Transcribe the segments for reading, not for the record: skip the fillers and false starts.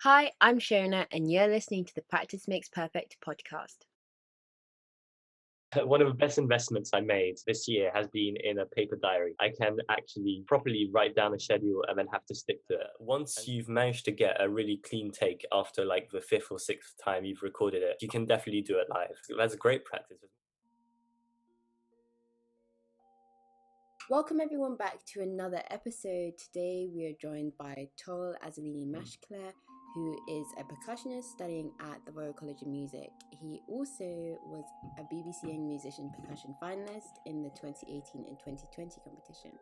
Hi, I'm Shona, and you're listening to the Practice Makes Perfect podcast. One of the best investments I made this year has been in a paper diary. I can actually properly write down a schedule and then have to stick to it. Once you've managed to get a really clean take after like the fifth or sixth time you've recorded it, you can definitely do it live. That's a great practice. Welcome everyone back to another episode. Today we are joined by Toril Azzalini-Machecler, who is a percussionist studying at the Royal College of Music. He also was a BBC Young Musician percussion finalist in the 2018 and 2020 competition.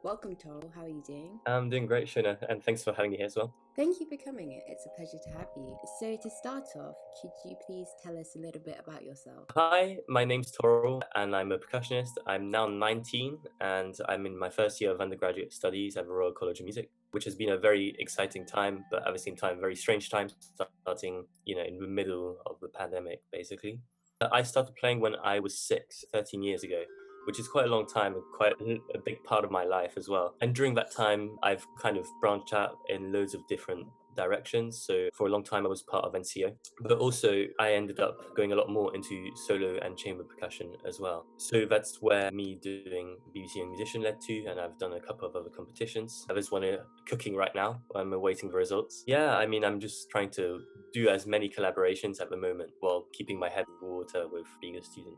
Welcome, Toril. How are you doing? I'm doing great, Shona, and thanks for having me here as well. Thank you for coming. It's a pleasure to have you. So to start off, could you please tell us a little bit about yourself? Hi, my name's Toril, and I'm a percussionist. I'm now 19, and I'm in my first year of undergraduate studies at the Royal College of Music, which has been a very exciting time, but at the same time, very strange time, starting, in the middle of the pandemic, basically. I started playing when I was 13 years ago, which is quite a long time and quite a big part of my life as well. And during that time, I've kind of branched out in loads of different directions. So for a long time, I was part of NCO, but also I ended up going a lot more into solo and chamber percussion as well. So that's where me doing BBC Young Musician led to, and I've done a couple of other competitions. There's one cooking right now. I'm awaiting the results. Yeah, I mean, I'm just trying to do as many collaborations at the moment while keeping my head in water with being a student.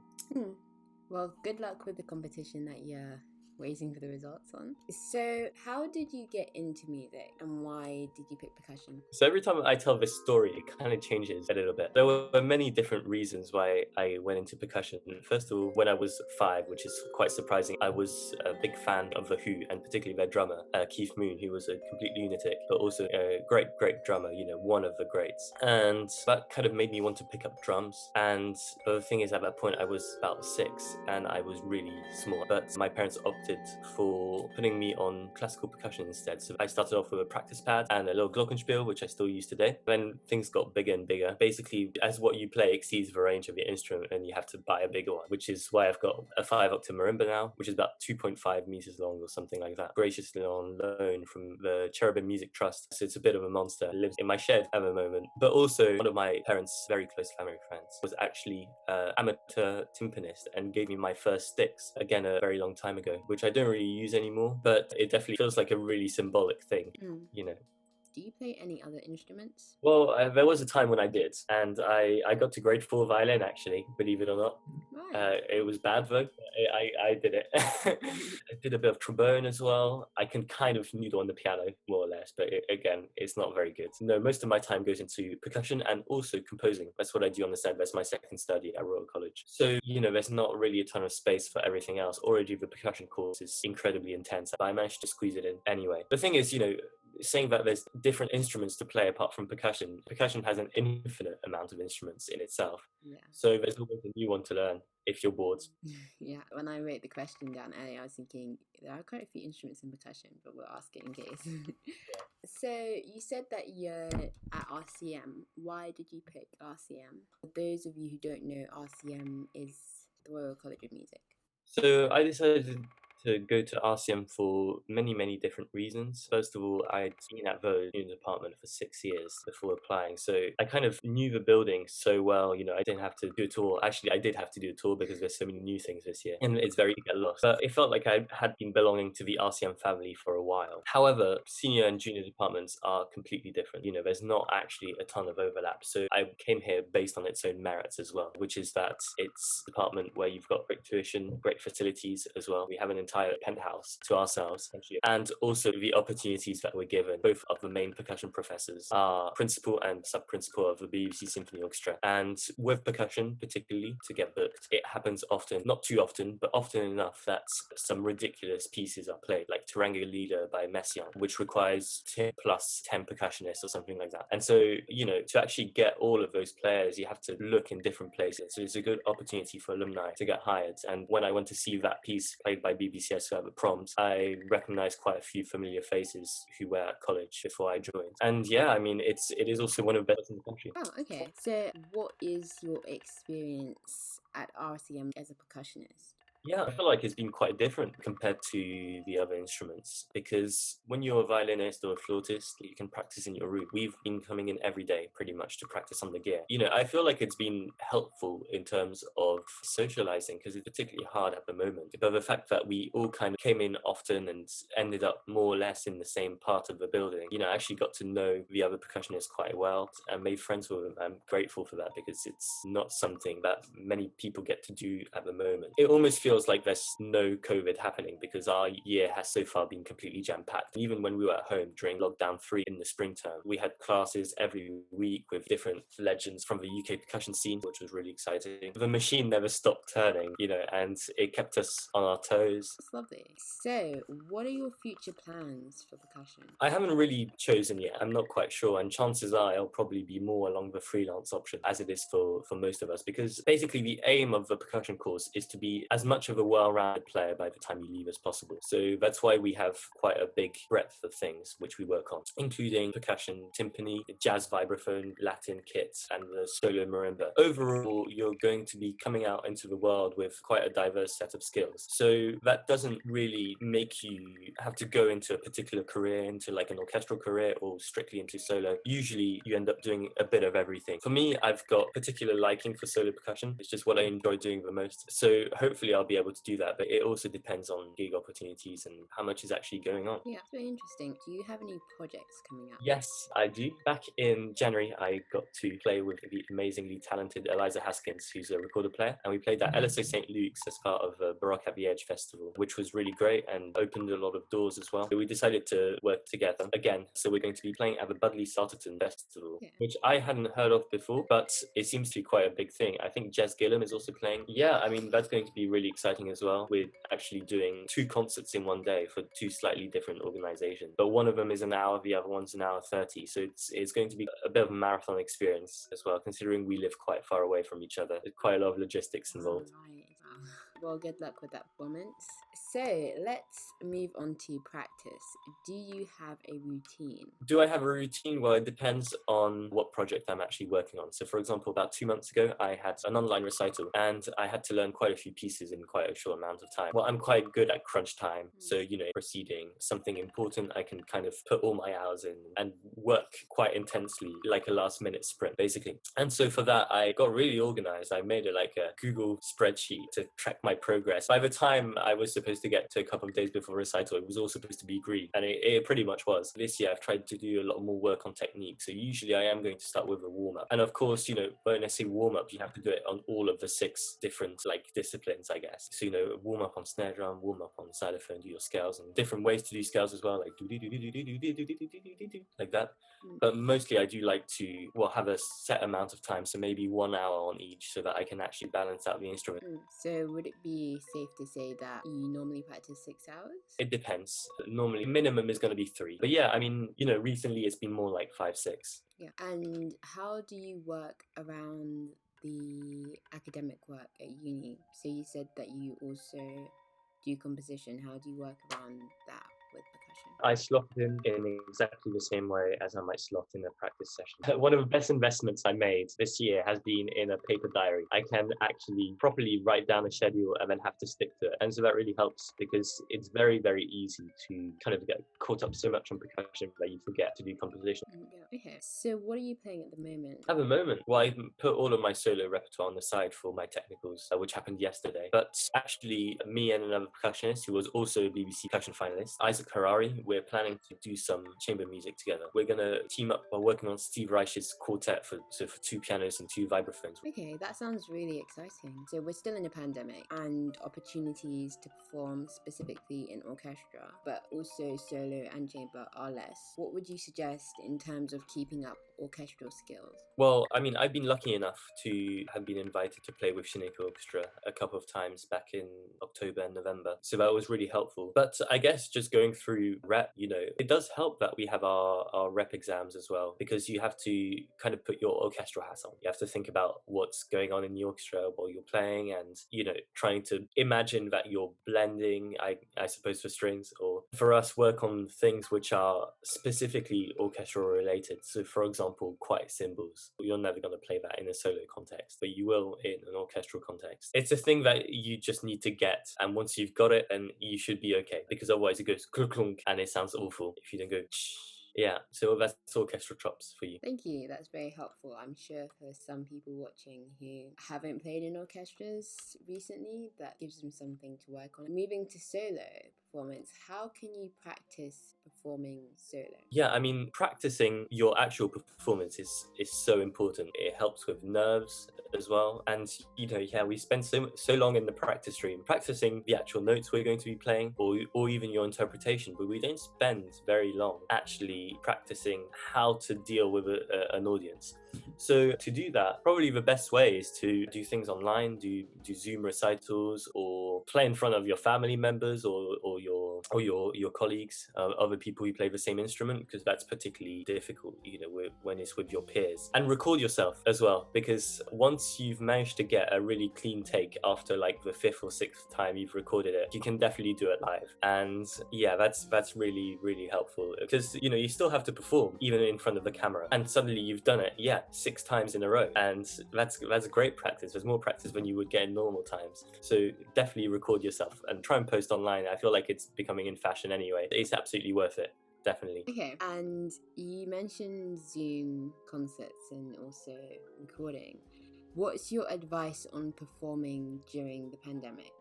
Well, good luck with the competition that you're waiting for the results on. So, how did you get into music and why did you pick percussion? So every time I tell this story, it kind of changes a little bit. There were many different reasons why I went into percussion. First of all, when I was 5, which is quite surprising, I was a big fan of The Who, and particularly their drummer, Keith Moon, who was a complete lunatic, but also a great, great drummer, one of the greats. And that kind of made me want to pick up drums. And the thing is, at that point, I was about 6, and I was really small. But my parents opted for putting me on classical percussion instead. So I started off with a practice pad and a little glockenspiel, which I still use today. Then things got bigger and bigger. Basically, as what you play exceeds the range of your instrument, and you have to buy a bigger one, which is why I've got a 5-octave marimba now, which is about 2.5 meters long or something like that, graciously on loan from the Cherubim Music Trust. So it's a bit of a monster. It lives in my shed at the moment. But also, one of my parents' very close family friends was actually an amateur timpanist and gave me my first sticks, again, a very long time ago, which I don't really use anymore, but it definitely feels like a really symbolic thing, Do you play any other instruments? Well, there was a time when I did, and I got to grade 4 violin, actually, believe it or not. Right. It was bad though. I did it. I did a bit of trombone as well. I can kind of noodle on the piano more or less, but again, it's not very good. No, most of my time goes into percussion and also composing. That's what I do on the side. That's my second study at Royal College. So there's not really a ton of space for everything else. Already the percussion course is incredibly intense, but I managed to squeeze it in anyway. The thing is, saying that there's different instruments to play apart from percussion. Percussion has an infinite amount of instruments in itself. Yeah. So there's always a new one to learn if you're bored. Yeah, when I wrote the question down earlier, I was thinking there are quite a few instruments in percussion, but we'll ask it in case. So you said that you're at RCM. Why did you pick RCM? For those of you who don't know, RCM is the Royal College of Music. So I decided to go to RCM for many, many different reasons. First of all, I'd been at the student department for 6 years before applying. So I kind of knew the building so well, I didn't have to do a tour. Actually, I did have to do a tour because there's so many new things this year, and it's very easy to get lost. But it felt like I had been belonging to the RCM family for a while. However, senior and junior departments are completely different. There's not actually a ton of overlap. So I came here based on its own merits as well, which is that it's a department where you've got great tuition, great facilities as well. We have an entire penthouse to ourselves, essentially. And also the opportunities that we're given. Both of the main percussion professors are principal and sub-principal of the BBC Symphony Orchestra. And with percussion, particularly, to get booked, it happens often, not too often, but often enough that some ridiculous pieces are played, like Taranga Leader by Messiaen, which requires 10 plus 10 percussionists or something like that. And so, to actually get all of those players, you have to look in different places. So it's a good opportunity for alumni to get hired. And when I went to see that piece played by BBCS at the proms, I recognized quite a few familiar faces who were at college before I joined. And yeah, I mean, it is also one of the best in the country. Oh, okay. So what is your experience at RCM as a percussionist? Yeah, I feel like it's been quite different compared to the other instruments because when you're a violinist or a flautist, you can practice in your room. We've been coming in every day pretty much to practice on the gear. I feel like it's been helpful in terms of socializing because it's particularly hard at the moment. But the fact that we all kind of came in often and ended up more or less in the same part of the building, I actually got to know the other percussionists quite well and made friends with them. I'm grateful for that because it's not something that many people get to do at the moment. It almost feels like there's no COVID happening because our year has so far been completely jam-packed. Even when we were at home during lockdown 3 in the spring term, we had classes every week with different legends from the UK percussion scene, which was really exciting. The machine never stopped turning, and it kept us on our toes. That's lovely. So, what are your future plans for percussion? I haven't really chosen yet. I'm not quite sure, and chances are I'll probably be more along the freelance option as it is for most of us, because basically the aim of the percussion course is to be as much of a well-rounded player by the time you leave as possible. So that's why we have quite a big breadth of things which we work on, including percussion, timpani, jazz vibraphone, Latin kits, and the solo marimba. Overall, you're going to be coming out into the world with quite a diverse set of skills. So that doesn't really make you have to go into a particular career, into like an orchestral career or strictly into solo. Usually you end up doing a bit of everything. For me, I've got particular liking for solo percussion. It's just what I enjoy doing the most. So hopefully I'll be able to do that, but it also depends on gig opportunities and how much is actually going on. Yeah, it's very interesting. Do you have any projects coming up? Yes, I do. Back in January, I got to play with the amazingly talented Eliza Haskins, who's a recorder player, and we played at LSO St. Luke's as part of the Baroque at the Edge festival, which was really great and opened a lot of doors as well. So we decided to work together again. So we're going to be playing at the Budley Sarterton Festival, which I hadn't heard of before, but it seems to be quite a big thing. I think Jez Gillum is also playing. Yeah, I mean, that's going to be really exciting as well. We're actually doing 2 concerts in one day for 2 slightly different organizations, but one of them is an hour, the other one's an hour 30. So it's going to be a bit of a marathon experience as well, considering we live quite far away from each other. There's quite a lot of logistics involved. Right. Wow. Well, good luck with that performance. So let's move on to practice. Do you have a routine? Do I have a routine? Well, it depends on what project I'm actually working on. So, for example, about 2 months ago, I had an online recital and I had to learn quite a few pieces in quite a short amount of time. Well, I'm quite good at crunch time. So, proceeding something important, I can kind of put all my hours in and work quite intensely, like a last minute sprint, basically. And so for that, I got really organized. I made it like a Google spreadsheet to track my progress. By the time I was supposed to get to a couple of days before recital, it was all supposed to be green. And it pretty much was. This year, I've tried to do a lot more work on technique. So usually I am going to start with a warm up. And of course, when I say warm up, you have to do it on all of the 6 different disciplines, I guess. So, warm up on snare drum, warm up on xylophone, do your scales and different ways to do scales as well, like like that. But mostly I do like to have a set amount of time, so maybe 1 hour on each, so that I can actually balance out the instrument. So would it be safe to say that you normally practice 6 hours? It depends. Normally minimum is going to be 3, but yeah, I mean, recently it's been more like 5, 6. Yeah. And how do you work around the academic work at uni? So you said that you also do composition. How do you work around that with percussion? I slot in exactly the same way as I might slot in a practice session. One of the best investments I made this year has been in a paper diary. I can actually properly write down a schedule and then have to stick to it. And so that really helps because it's very, very easy to kind of get caught up so much on percussion that you forget to do composition. Yeah. Okay. So what are you playing at the moment? At the moment, well, I put all of my solo repertoire on the side for my technicals, which happened yesterday. But actually, me and another percussionist who was also a BBC percussion finalist, Isaac Harari, we're planning to do some chamber music together. We're going to team up while working on Steve Reich's quartet for 2 pianos and 2 vibraphones. Okay, that sounds really exciting. So we're still in a pandemic and opportunities to perform specifically in orchestra, but also solo and chamber are less. What would you suggest in terms of keeping up orchestral skills? Well, I mean, I've been lucky enough to have been invited to play with Shineko Orchestra a couple of times back in October and November, so that was really helpful. But I guess just going through to rep, it does help that we have our rep exams as well, because you have to kind of put your orchestral hat on. You have to think about what's going on in the orchestra while you're playing, and trying to imagine that you're blending, I suppose, for strings, or for us, work on things which are specifically orchestral related. So for example, quiet cymbals, you're never going to play that in a solo context, but you will in an orchestral context. It's a thing that you just need to get, and once you've got it, then you should be okay, because otherwise it goes klunk and it sounds awful if you don't go yeah. So that's orchestral chops for you. Thank you. That's very helpful. I'm sure for some people watching who haven't played in orchestras recently, that gives them something to work on. Moving to solo performance, how can you practice performing solo? Yeah, I mean, practicing your actual performance is so important. It helps with nerves as well. And we spend so long in the practice room practicing the actual notes we're going to be playing, or even your interpretation, but we don't spend very long actually practicing how to deal with an audience. So to do that, probably the best way is to do things online, do Zoom recitals, or play in front of your family members or your colleagues, other people who play the same instrument, because that's particularly difficult, when it's with your peers. And record yourself as well, because once you've managed to get a really clean take after like the 5th or 6th time you've recorded it, you can definitely do it live. And yeah, that's really, really helpful, because you still have to perform even in front of the camera, and suddenly you've done it 6 times in a row, and that's great practice. There's more practice than you would get in normal times. So definitely record yourself and try and post online. I feel like it's becoming in fashion anyway. It's absolutely worth it. Definitely. Okay, and you mentioned Zoom concerts and also recording. What's your advice on performing during the pandemic?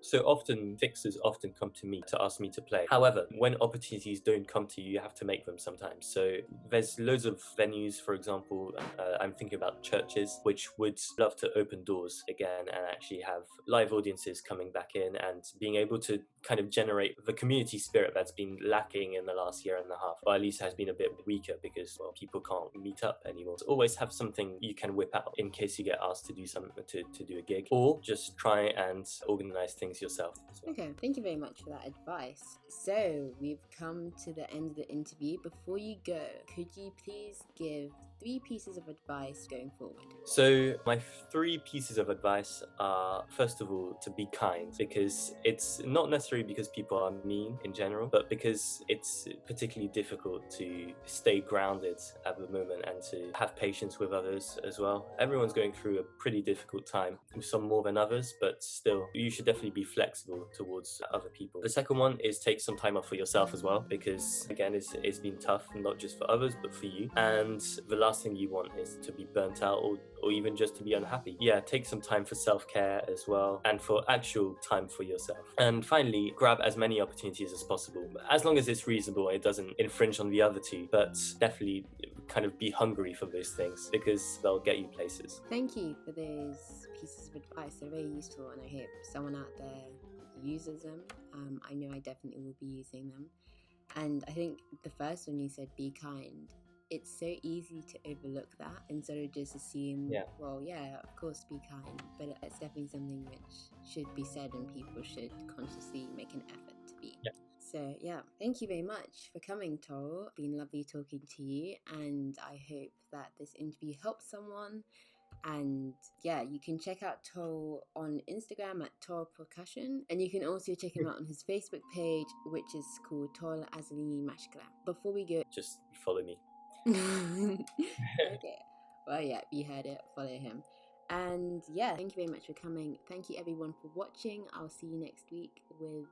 So often, fixers often come to me to ask me to play. However, when opportunities don't come to you, you have to make them sometimes. So there's loads of venues, for example, I'm thinking about churches, which would love to open doors again and actually have live audiences coming back in, and being able to kind of generate the community spirit that's been lacking in the last year and a half, or at least has been a bit weaker, because people can't meet up anymore. So always have something you can whip out in case you get asked to do to do a gig, or just try and organize things yourself as well. Okay, thank you very much for that advice. So we've come to the end of the interview. Before you go, could you please give 3 pieces of advice going forward? So my 3 pieces of advice are, first of all, to be kind, because it's not necessarily because people are mean in general, but because it's particularly difficult to stay grounded at the moment and to have patience with others as well. Everyone's going through a pretty difficult time, some more than others, but still, you should definitely be flexible towards other people. The second one is take some time off for yourself as well, because again, it's been tough, not just for others, but for you. And the last thing you want is to be burnt out, or even just to be unhappy. Yeah, take some time for self-care as well, and for actual time for yourself. And finally, grab as many opportunities as possible, as long as it's reasonable and it doesn't infringe on the other 2, but definitely kind of be hungry for those things, because they'll get you places. Thank you for those pieces of advice. They're very useful, and I hope someone out there uses them. I know I definitely will be using them. And I think the first one you said, be kind. It's so easy to overlook that and sort of just assume, well, yeah, of course, be kind. But it's definitely something which should be said, and people should consciously make an effort to be. Yeah. So, yeah, thank you very much for coming, Toril. It's been lovely talking to you, and I hope that this interview helps someone. And yeah, you can check out Toril on Instagram at Toril Percussion, and you can also check him out on his Facebook page, which is called Toril Azzalini-Machecler. Before we go, just follow me. okay, well, yeah, you heard it. Follow him. And yeah, thank you very much for coming. Thank you everyone for watching. I'll see you next week with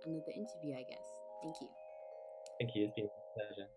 another interview, I guess. Thank you. Thank you. It's been a pleasure.